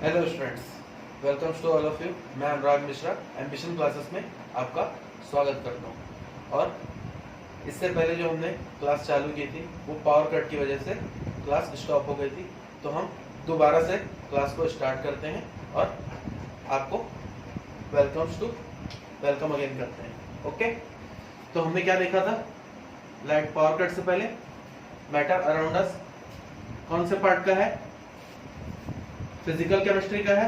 Hello students, welcomes to all of you. मैं Anurag Mishra ambition classes में आपका स्वागत करता हूँ। और इससे पहले जो हमने क्लास चालू की थी वो पावर कट की वजह से क्लास स्टॉप हो गई थी, तो हम दोबारा से क्लास को स्टार्ट करते हैं और आपको वेलकम अगेन करते हैं। ओके, तो हमने क्या देखा था? लाइट पावर कट से पहले मैटर अराउंड अस कौन से पार्ट का है? फिजिकल केमिस्ट्री का है।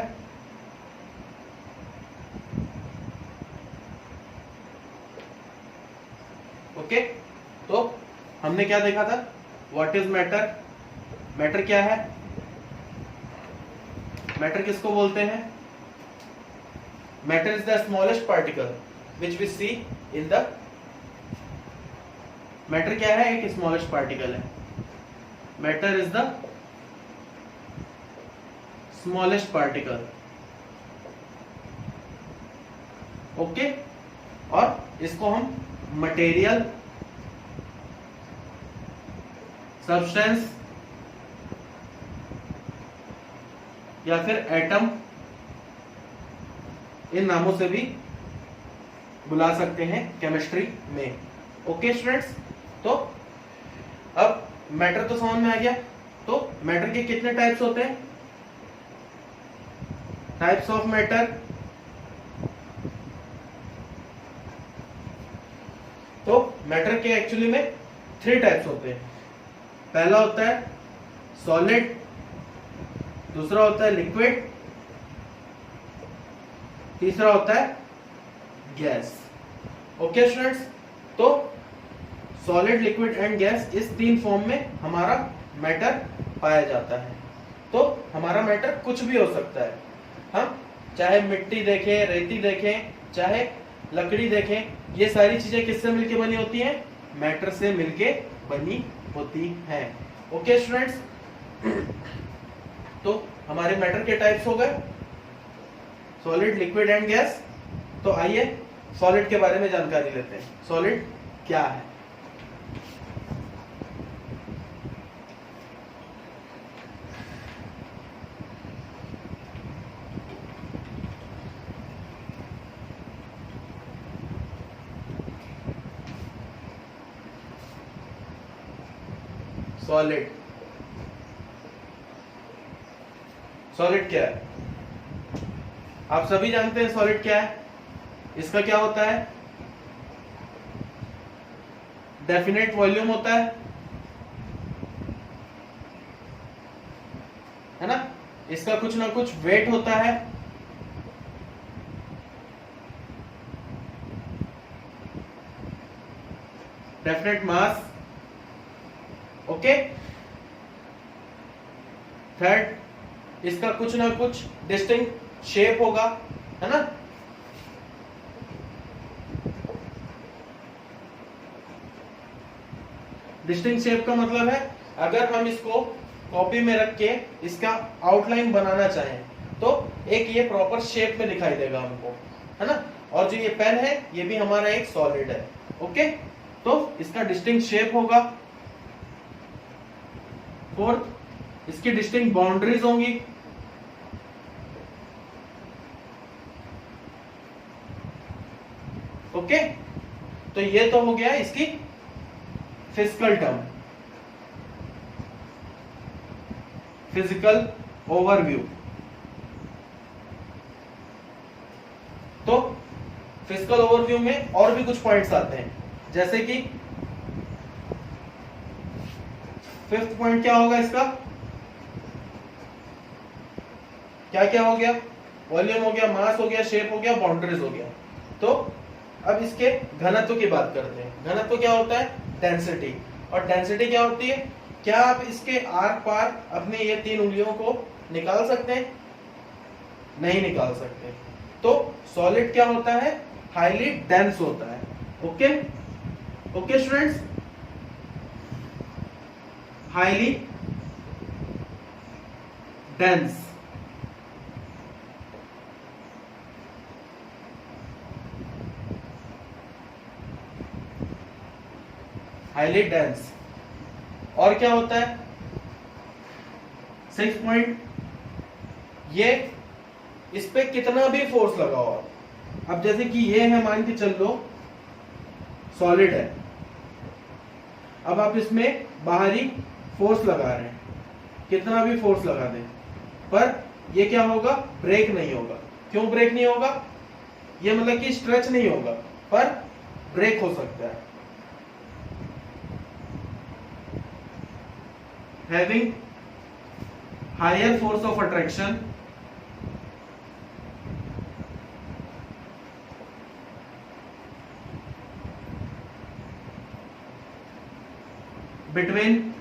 ओके, तो हमने क्या देखा था? What is matter? मैटर क्या है? मैटर किसको बोलते हैं? Matter is the smallest particle which we see in the. Matter क्या है? एक स्मॉलेस्ट पार्टिकल है। Matter is the smallest particle. Okay, और इसको हम मटेरियल, सब्सटेंस या फिर एटम इन नामों से भी बुला सकते हैं केमिस्ट्री में। ओके स्टूडेंट्स, तो अब मैटर तो समझ में आ गया। तो मैटर के कितने टाइप्स होते हैं? Types of matter. तो मैटर के एक्चुअली में 3 टाइप्स होते हैं। पहला होता है सॉलिड, दूसरा होता है लिक्विड, तीसरा होता है गैस। ओके स्टूडेंट्स, तो सॉलिड, लिक्विड एंड गैस, इस 3 फॉर्म में हमारा मैटर पाया जाता है। तो हमारा मैटर कुछ भी हो सकता है। हम चाहे मिट्टी देखें, रेती देखें, चाहे लकड़ी देखें, ये सारी चीजें किससे मिलके बनी होती हैं? मैटर से मिलके बनी होती हैं। ओके स्टूडेंट्स, तो हमारे मैटर के टाइप्स हो गए सॉलिड, लिक्विड एंड गैस। तो आइए सॉलिड के बारे में जानकारी लेते हैं। सॉलिड क्या है? सॉलिड, सॉलिड क्या है? आप सभी जानते हैं सॉलिड क्या है। इसका क्या होता है? डेफिनेट वॉल्यूम होता है ना? इसका कुछ ना कुछ वेट होता है। डेफिनेट मास। ओके, थर्ड, इसका कुछ ना कुछ डिस्टिंक्ट शेप होगा, है ना? डिस्टिंक्ट शेप का मतलब है अगर हम इसको कॉपी में रख के इसका आउटलाइन बनाना चाहें तो एक ये प्रॉपर शेप में दिखाई देगा हमको, है ना? और जो ये पेन है ये भी हमारा एक सॉलिड है। ओके, तो इसका डिस्टिंक्ट शेप होगा। फोर्थ, इसकी डिस्टिंक्ट बाउंड्रीज होंगी। ओके, तो ये तो हो गया इसकी फिजिकल टर्म, फिजिकल ओवरव्यू। तो फिजिकल ओवरव्यू में और भी कुछ पॉइंट्स आते हैं, जैसे कि 5th पॉइंट क्या होगा इसका? क्या क्या हो गया? वॉल्यूम हो गया, मास हो गया, शेप हो गया, बाउंड्रीज हो गया। तो अब इसके घनत्व की बात करते हैं। घनत्व क्या होता है? डेंसिटी। और डेंसिटी क्या होती है? क्या आप इसके आर पार अपने ये 3 उंगलियों को निकाल सकते हैं? नहीं निकाल सकते। तो सॉलिड क्या होता है? हाईली डेंस होता है। Okay, okay students, highly dense. Highly dense. और क्या होता है? 6 पॉइंट, ये इस पे कितना भी फोर्स लगाओ आप, अब जैसे कि ये है, मान के चल लो सॉलिड है, अब आप इसमें बाहरी फोर्स लगा रहे हैं, कितना भी फोर्स लगा दें, पर ये क्या होगा, ब्रेक नहीं होगा। क्यों ब्रेक नहीं होगा? ये मतलब कि स्ट्रेच नहीं होगा, पर ब्रेक हो सकता है। Having higher force of attraction between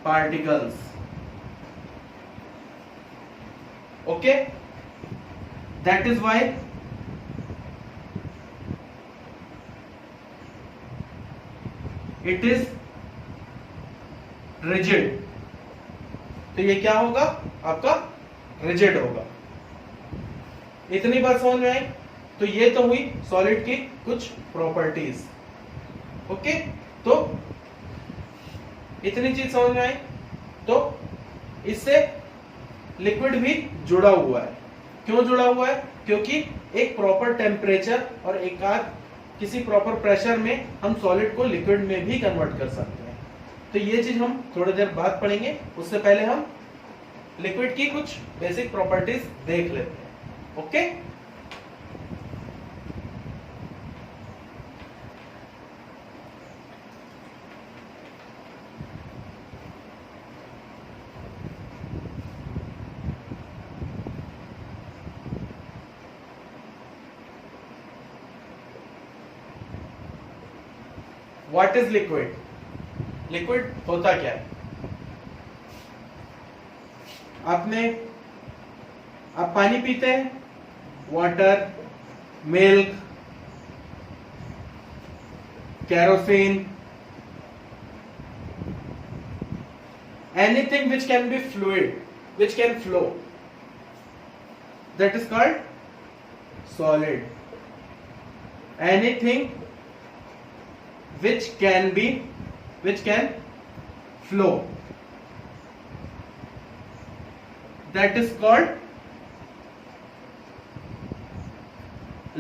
particles. Okay, that is why it is rigid. तो ये क्या होगा, आपका रिजिड होगा। इतनी बात समझ में आई? तो ये तो हुई सॉलिड की कुछ प्रॉपर्टीज। ओके, तो इतनी चीज समझ में आई। तो इससे लिक्विड भी जुड़ा हुआ है। क्यों जुड़ा हुआ है? क्योंकि एक प्रॉपर टेम्परेचर और एक आध किसी प्रॉपर प्रेशर में हम सॉलिड को लिक्विड में भी कन्वर्ट कर सकते हैं। तो ये चीज हम थोड़ी देर बाद पढ़ेंगे, उससे पहले हम लिक्विड की कुछ बेसिक प्रॉपर्टीज देख लेते हैं। Okay, what is liquid? Liquid होता क्या है? आप पानी पीते हैं, water, milk, kerosene, anything which can be fluid, which can flow, that is called solid. Anything which can flow, that is called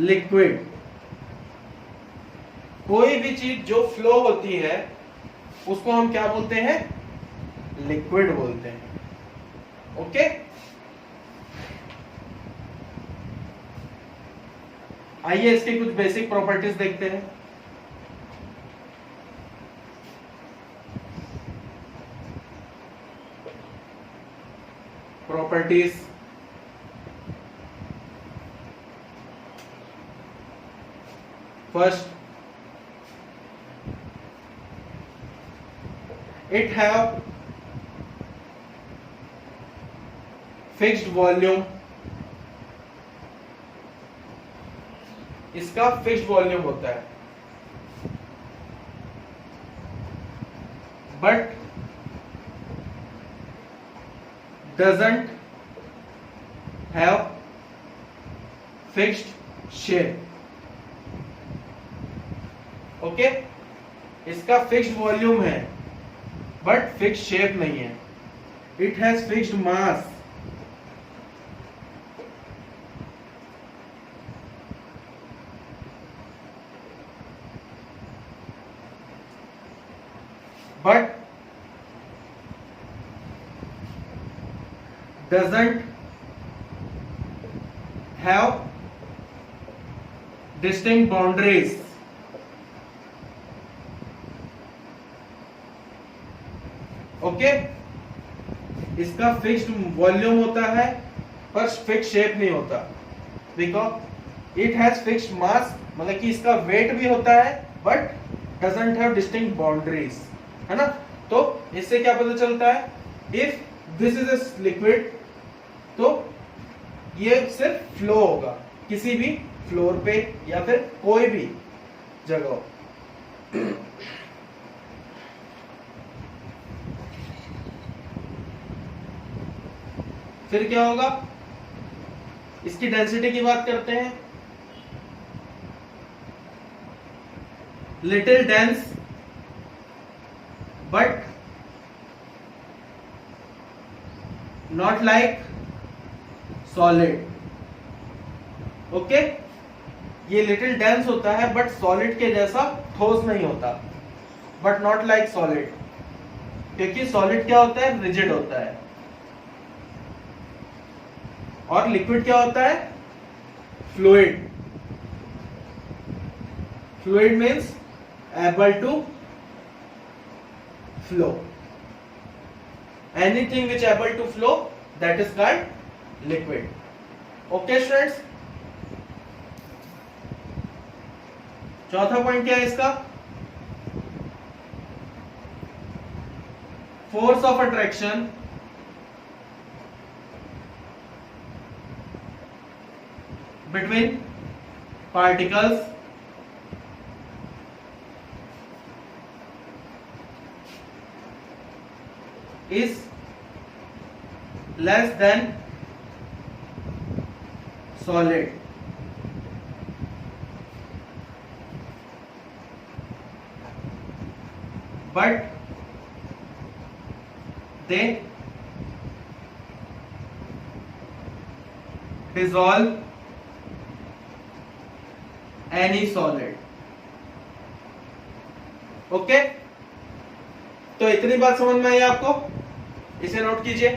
liquid। कोई भी चीज जो फ्लो होती है उसको हम क्या बोलते हैं? लिक्विड बोलते हैं। ओके, आइए इसकी कुछ बेसिक प्रॉपर्टीज देखते हैं। properties, first it have fixed volume, इसका फिक्स्ड वॉल्यूम होता है, but doesn't have fixed shape। Okay, इसका फिक्स्ड वॉल्यूम है बट फिक्स्ड शेप नहीं है। It has fixed mass, but doesn't have distinct boundaries। Okay, इसका फिक्स्ड वॉल्यूम होता है पर फिक्स्ड शेप नहीं होता, because it has fixed mass, मतलब कि इसका वेट भी होता है but doesn't have distinct boundaries, है ना। तो इससे क्या पता चलता है? If this is a liquid, तो ये सिर्फ फ्लो होगा किसी भी फ्लोर पे या फिर कोई भी जगह। फिर क्या होगा? इसकी डेंसिटी की बात करते हैं। Little dense but not like solid. Okay, ये लिटिल डेंस होता है बट सॉलिड के जैसा ठोस नहीं होता, बट नॉट लाइक सॉलिड, क्योंकि सॉलिड क्या होता है, रिजिड होता है, और लिक्विड क्या होता है, fluid. Fluid means able to flow, anything which able to flow that is called liquid. Okay students, चौथा पॉइंट क्या है इसका, force of attraction between particles is less than solid, but they dissolve any solid। Okay, तो इतनी बात समझ में आई आपको, इसे नोट कीजिए।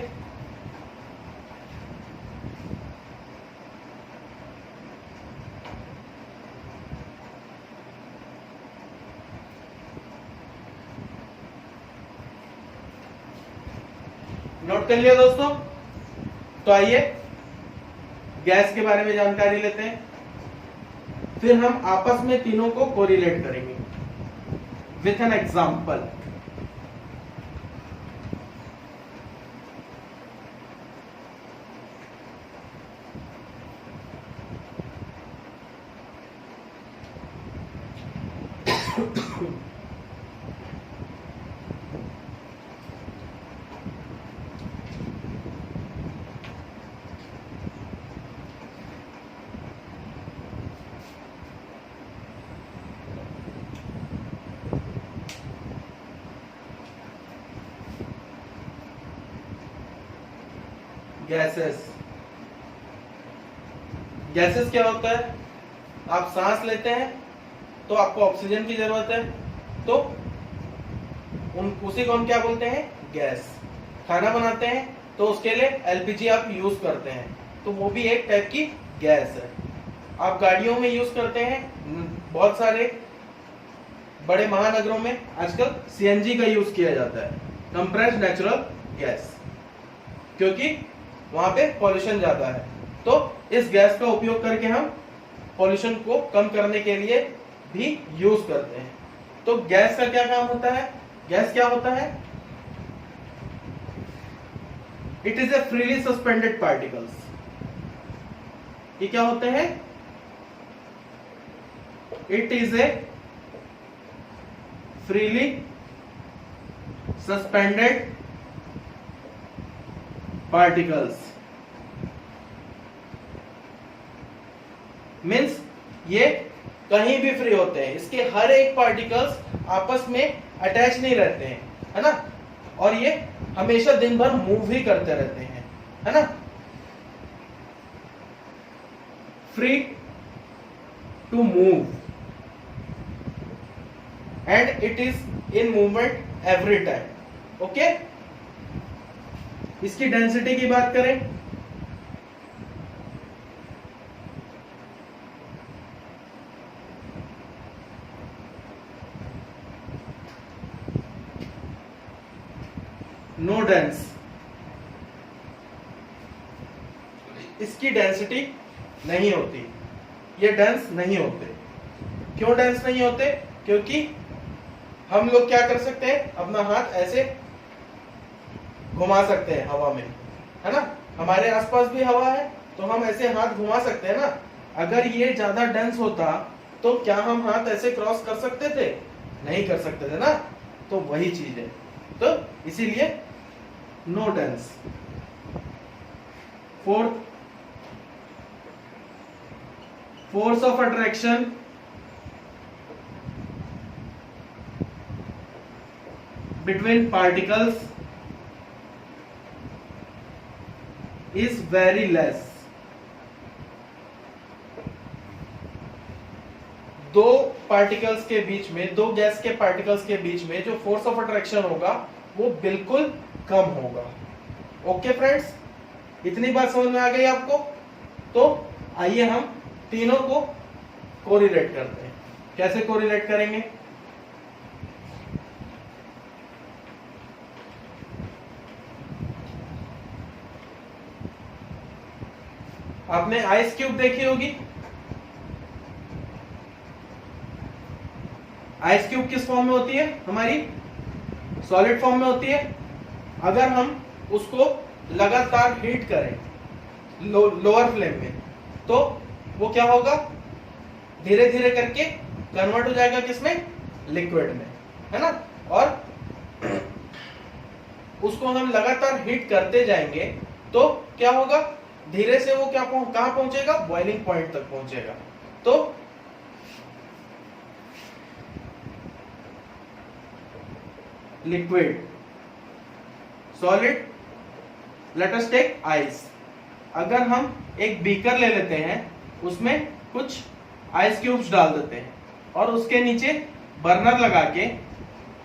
नोट कर लिया दोस्तों, तो आइए गैस के बारे में जानकारी लेते हैं, फिर हम आपस में तीनों को कोरिलेट करेंगे with an example. Gases, gases क्या होता है, आप सांस लेते हैं तो आपको ऑक्सीजन की जरूरत है, तो उसी को हम क्या बोलते हैं, गैस। खाना बनाते हैं तो उसके लिए एलपीजी आप यूज करते हैं, तो वो भी एक टाइप की गैस है। आप गाड़ियों में यूज करते हैं, बहुत सारे बड़े महानगरों में आजकल सीएनजी का यूज किया जाता है, कंप्रेस्ड नेचुरल गैस, क्योंकि वहां पे पॉल्यूशन ज्यादा है, तो इस गैस का उपयोग करके हम पॉल्यूशन को कम करने के लिए भी यूज करते हैं। तो गैस का क्या काम होता है, गैस क्या होता है, it is a freely suspended particles. ये क्या होते हैं, it is a freely suspended particles, means ये कहीं भी फ्री होते हैं, इसके हर एक पार्टिकल्स आपस में अटैच नहीं रहते हैं, है ना, और ये हमेशा दिन भर मूव ही करते रहते हैं, है ना, free to move and it is in movement every time. Okay, इसकी डेंसिटी की बात करें, नो डेंस, इसकी डेंसिटी नहीं होती, ये डेंस नहीं होते। क्यों डेंस नहीं होते, क्योंकि हम लोग क्या कर सकते हैं, अपना हाथ ऐसे घुमा सकते हैं हवा में, है ना, हमारे आसपास भी हवा है तो हम ऐसे हाथ घुमा सकते हैं ना। अगर ये ज्यादा डेंस होता तो क्या हम हाथ ऐसे क्रॉस कर सकते थे, नहीं कर सकते थे ना, तो वही चीज है, तो इसीलिए no dense. Fourth, force of attraction between particles is very less। दो पार्टिकल्स के बीच में, दो गैस के पार्टिकल्स के बीच में जो फोर्स ऑफ अट्रैक्शन होगा वो बिल्कुल कम होगा। ओके फ्रेंड्स, इतनी बात समझ में आ गई आपको? तो आइए हम तीनों को कोरिलेट करते हैं। कैसे कोरिलेट करेंगे? आपने आइस क्यूब देखी होगी। आइस क्यूब किस फॉर्म में होती है? हमारी सॉलिड फॉर्म में होती है। अगर हम उसको लगातार हीट करें लोअर फ्लेम में, तो वो क्या होगा? धीरे धीरे करके कन्वर्ट हो जाएगा किसमें? लिक्विड में, है ना। और उसको हम लगातार हीट करते जाएंगे तो क्या होगा? धीरे से वो कहां पहुंचेगा? बॉइलिंग पॉइंट तक पहुंचेगा। तो liquid, solid, let us take ice. अगर हम एक बीकर ले लेते हैं, उसमें कुछ आइस क्यूब्स डाल देते हैं और उसके नीचे बर्नर लगा के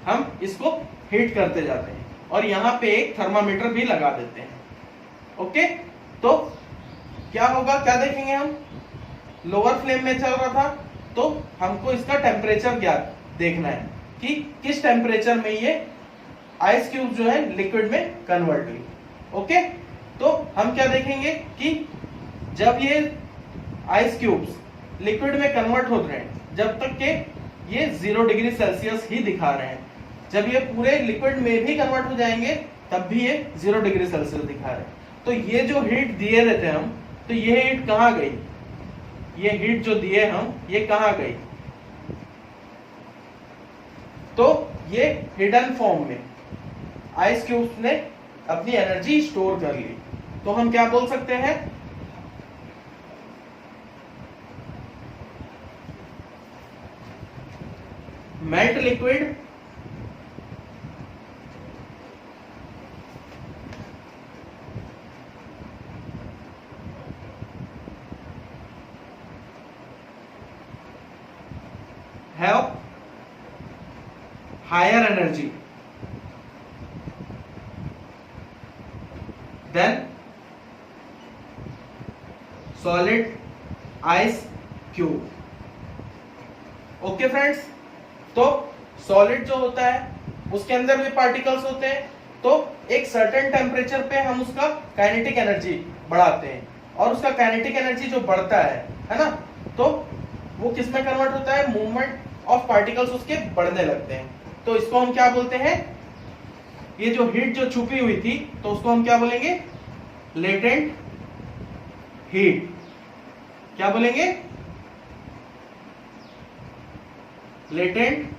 हम इसको हीट करते जाते हैं और यहाँ पे एक थर्मामीटर भी लगा देते हैं। ओके, तो क्या होगा? क्या देखेंगे हम? लोअर फ्लेम में चल रहा था तो हमको इसका टेम्परेचर क्या देखना है कि किस टेम्परेचर में ये आइस क्यूब जो है लिक्विड में कन्वर्ट हुई। ओके, तो हम क्या देखेंगे कि जब ये आइस क्यूब्स लिक्विड में कन्वर्ट हो रहे हैं, जब तक के ये 0 डिग्री सेल्सियस ही दिखा रहे हैं। जब ये पूरे लिक्विड में भी कन्वर्ट हो जाएंगे तब भी ये 0 डिग्री सेल्सियस दिखा रहे हैं। तो ये जो हीट दिए रहते हैं हम, तो ये हीट कहां गई? ये हीट जो दिए हम, ये कहां गई? तो ये हिडन फॉर्म में आइस क्यूब्स ने अपनी एनर्जी स्टोर कर ली। तो हम क्या बोल सकते हैं? Melt liquid have higher energy than solid ice cube। Okay friends, तो सॉलिड जो होता है उसके अंदर भी पार्टिकल्स होते हैं, तो एक सर्टेन टेम्परेचर पे हम उसका काइनेटिक एनर्जी बढ़ाते हैं और उसका काइनेटिक एनर्जी जो बढ़ता है ना, तो वो किस में कन्वर्ट होता है? मूवमेंट ऑफ पार्टिकल्स उसके बढ़ने लगते हैं। तो इसको हम क्या बोलते हैं? ये जो हीट जो छुपी हुई थी, तो उसको हम क्या बोलेंगे? Latent heat. क्या बोलेंगे? Latent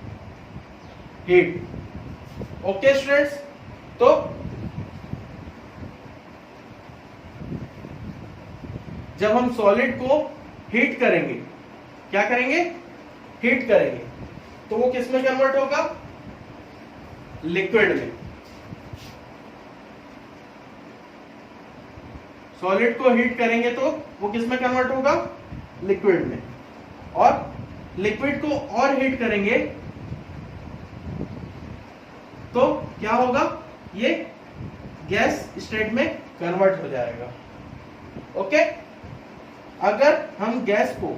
heat. ओके स्टूडेंट्स, तो जब हम सॉलिड को हीट करेंगे, क्या करेंगे? हीट करेंगे, तो वो किस में कन्वर्ट होगा? लिक्विड में। सॉलिड को हीट करेंगे तो वो किस में कन्वर्ट होगा? लिक्विड में। और लिक्विड को और हीट करेंगे तो क्या होगा? ये गैस स्टेट में कन्वर्ट हो जाएगा। ओके, अगर हम गैस को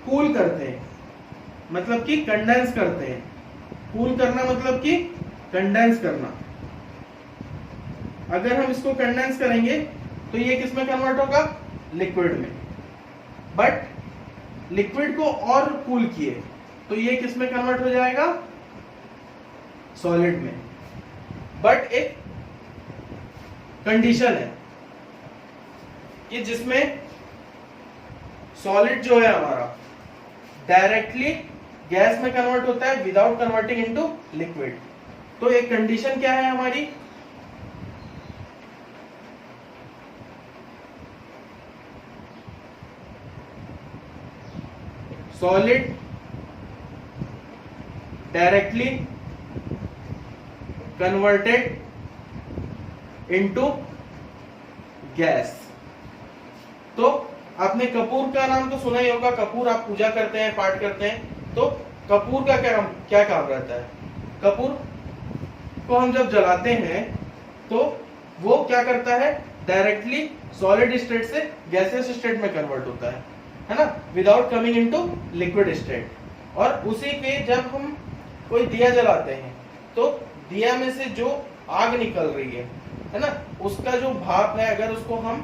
कूल करते हैं, मतलब कि कंडेंस करते हैं। कूल करना मतलब कि कंडेंस करना। अगर हम इसको कंडेंस करेंगे तो ये किस में कन्वर्ट होगा? लिक्विड में। बट लिक्विड को और कूल किए तो ये किस में कन्वर्ट हो जाएगा? सॉलिड में। बट एक कंडीशन है कि जिसमें सॉलिड जो है हमारा डायरेक्टली गैस में कन्वर्ट होता है विदाउट कन्वर्टिंग इनटू लिक्विड। तो एक कंडीशन क्या है हमारी? Solid directly converted into gas. तो आपने कपूर का नाम तो सुना ही होगा, कपूर आप पूजा करते हैं, पाठ करते हैं, तो कपूर का क्या काम रहता है? कपूर को हम जब जलाते हैं तो वो क्या करता है, डायरेक्टली सॉलिड स्टेट से गैसियस स्टेट में कन्वर्ट होता है ना, without coming into liquid state. और उसी पे जब हम कोई दिया जलाते हैं तो दिया में से जो आग निकल रही है ना, उसका जो भाप है, अगर उसको हम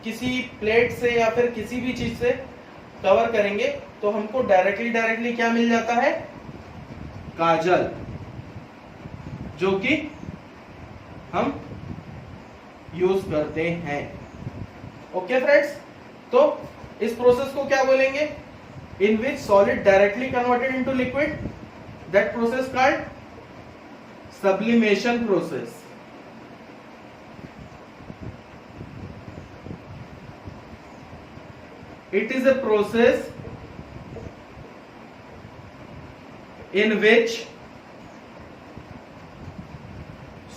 किसी प्लेट से या फिर किसी भी चीज से कवर करेंगे तो हमको डायरेक्टली क्या मिल जाता है? काजल, जो कि हम यूज करते हैं। ओके फ्रेंड्स, तो इस प्रोसेस को क्या बोलेंगे? In which solid directly converted into liquid, that process called sublimation process. It is a process in which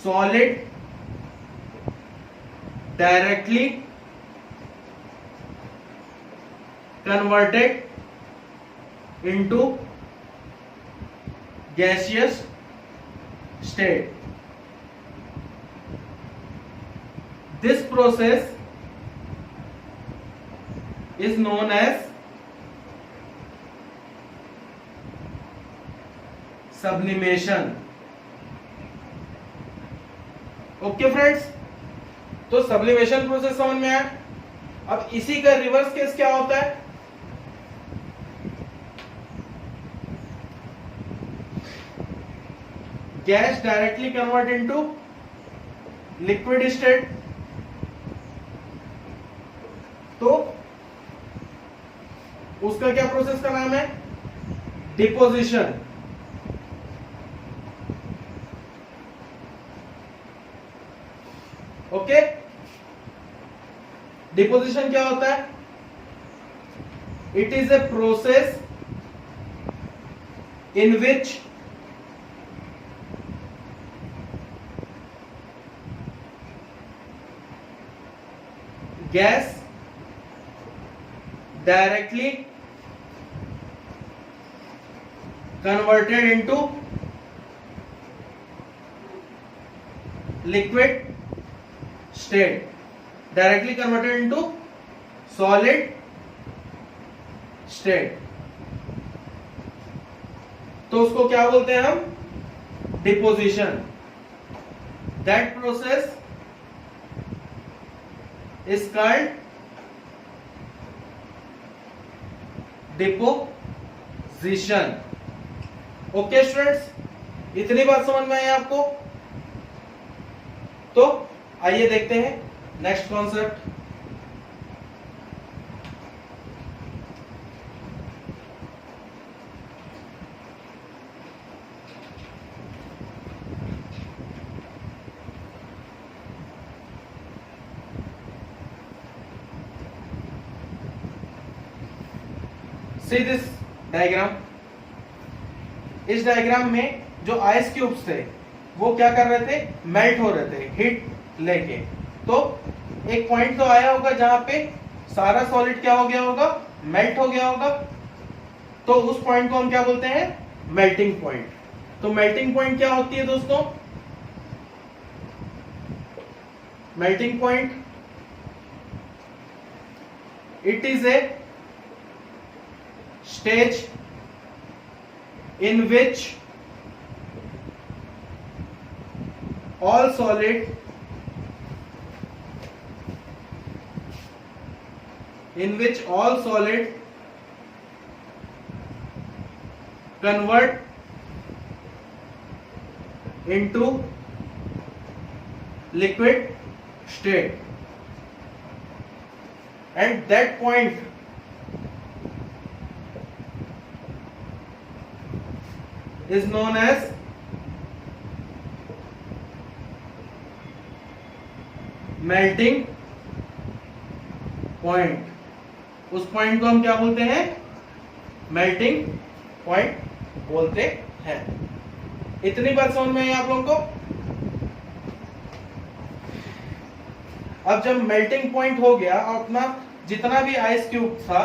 solid directly converted into gaseous state. This process is known as sublimation. Okay friends, तो sublimation process समझ में आया। अब इसी का reverse case क्या होता है? Gas directly convert into liquid state, तो उसका क्या प्रोसेस का नाम है? डिपोजिशन। ओके, डिपोजिशन क्या होता है? It is a process in which gas directly converted into liquid state, directly converted into solid state, तो उसको क्या बोलते हैं हम? Deposition. That process is called deposition. Okay students, इतनी बात समझ में आई आपको? तो आइए देखते हैं next concept. See this diagram. इस डायग्राम में जो आइस क्यूब्स थे वो क्या कर रहे थे? मेल्ट हो रहे थे हीट लेके। तो एक पॉइंट तो आया होगा जहां पे सारा सॉलिड क्या हो गया होगा? मेल्ट हो गया होगा। तो उस पॉइंट को हम क्या बोलते हैं? Melting point. तो मेल्टिंग पॉइंट क्या होती है दोस्तों? Melting point, it is a stage in which all solid convert into liquid state, and that point is known as melting point। उस पॉइंट को हम क्या बोलते हैं? मेल्टिंग पॉइंट बोलते हैं। इतनी बात समझ में आई आप लोगों को? अब जब मेल्टिंग पॉइंट हो गया और अपना जितना भी आइस क्यूब था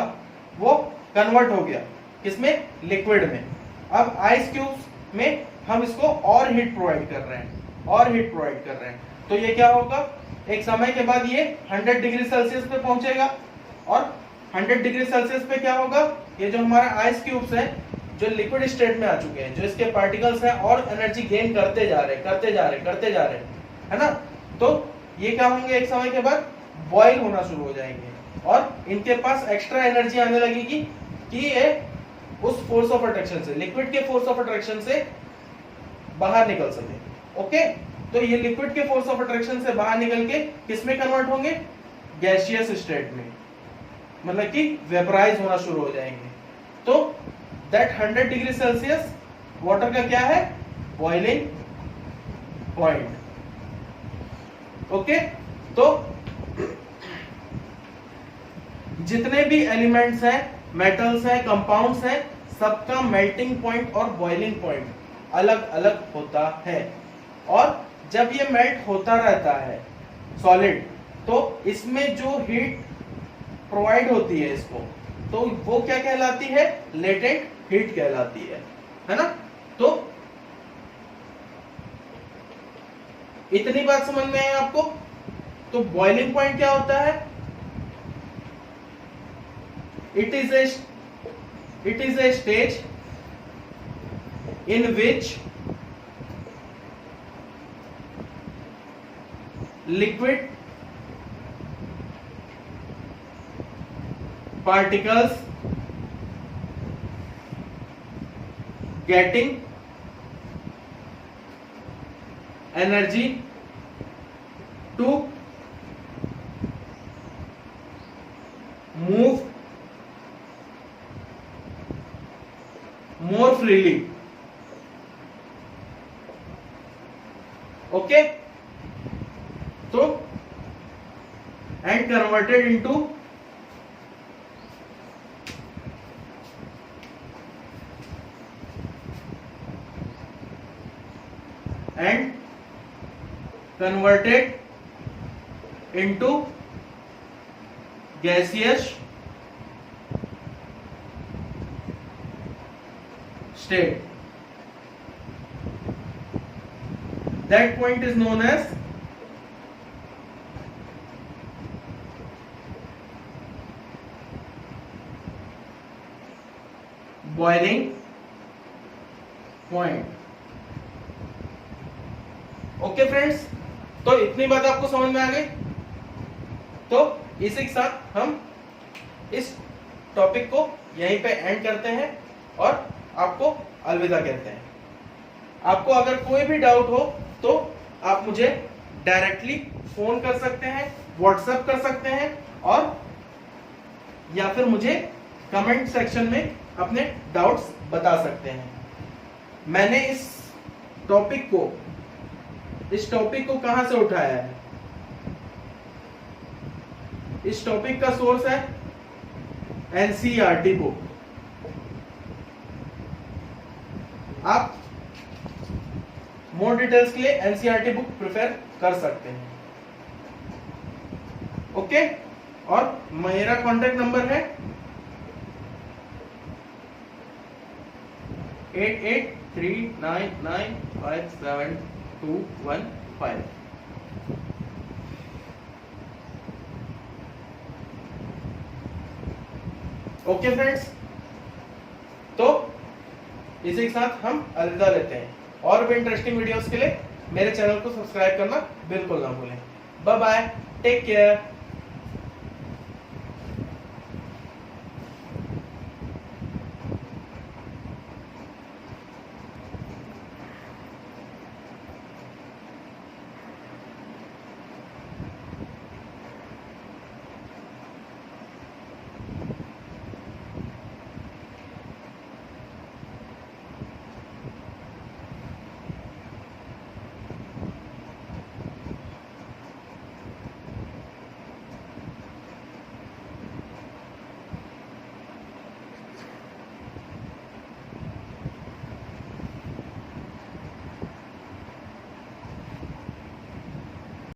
वो कन्वर्ट हो गया किसमें, लिक्विड में। अब आइस क्यूब में हम इसको और हीट प्रोवाइड कर रहे हैं, और हीट प्रोवाइड कर रहे हैं, तो ये क्या होगा, एक समय के बाद ये 100 डिग्री सेल्सियस पे पहुंचेगा, और 100 डिग्री सेल्सियस पे क्या होगा, ये जो हमारा आइस क्यूब्स हैं जो लिक्विड स्टेट में आ चुके हैं, जो इसके पार्टिकल्स हैं और एनर्जी गेन करते जा रहे हैं, है ना, तो ये क्या होंगे, एक समय के बाद बॉयल होना शुरू हो जाएंगे और इनके पास एक्स्ट्रा एनर्जी आने लगेगी कि ये उस फोर्स ऑफ अट्रैक्शन से, लिक्विड के फोर्स ऑफ अट्रैक्शन से बाहर निकल सके। ओके, तो ये लिक्विड के फोर्स ऑफ अट्रैक्शन से बाहर निकल के किसमें कन्वर्ट होंगे, गैसियस स्टेट में, मतलब कि वेपराइज होना शुरू हो जाएंगे। तो दैट 100 डिग्री सेल्सियस वाटर का क्या है, बॉइलिंग पॉइंट। ओके, तो जितने भी एलिमेंट्स हैं, मेटल्स हैं, कंपाउंड्स हैं, सबका मेल्टिंग पॉइंट और बॉइलिंग पॉइंट अलग अलग होता है। और जब ये मेल्ट होता रहता है सॉलिड, तो इसमें जो हीट प्रोवाइड होती है इसको, तो वो क्या कहलाती है, लेटेंट हीट कहलाती है ना। तो इतनी बात समझ में आई आपको। तो बॉइलिंग पॉइंट क्या होता है, it is a stage in which liquid particles getting energy to move more freely. Okay, so and converted into gaseous state. That point is known as boiling point. Okay friends, तो इतनी बात आपको समझ में आ गई। तो इसी के साथ हम इस टॉपिक को यहीं पे एंड करते हैं और आपको अलविदा कहते हैं। आपको अगर कोई भी डाउट हो तो आप मुझे डायरेक्टली फोन कर सकते हैं, व्हाट्सएप कर सकते हैं, और या फिर मुझे कमेंट सेक्शन में अपने डाउट्स बता सकते हैं। मैंने इस टॉपिक को कहां से उठाया है, इस टॉपिक का सोर्स है एनसीईआरटी बुक। आप मोर डिटेल्स के लिए एनसीईआरटी बुक प्रेफर कर सकते हैं। ओके, और मेरा कॉन्टेक्ट नंबर है 8839957215। ओके फ्रेंड्स, तो इसी के साथ हम अलविदा लेते हैं। और भी इंटरेस्टिंग वीडियोस के लिए मेरे चैनल को सब्सक्राइब करना बिल्कुल ना भूलें। Bye bye, take care.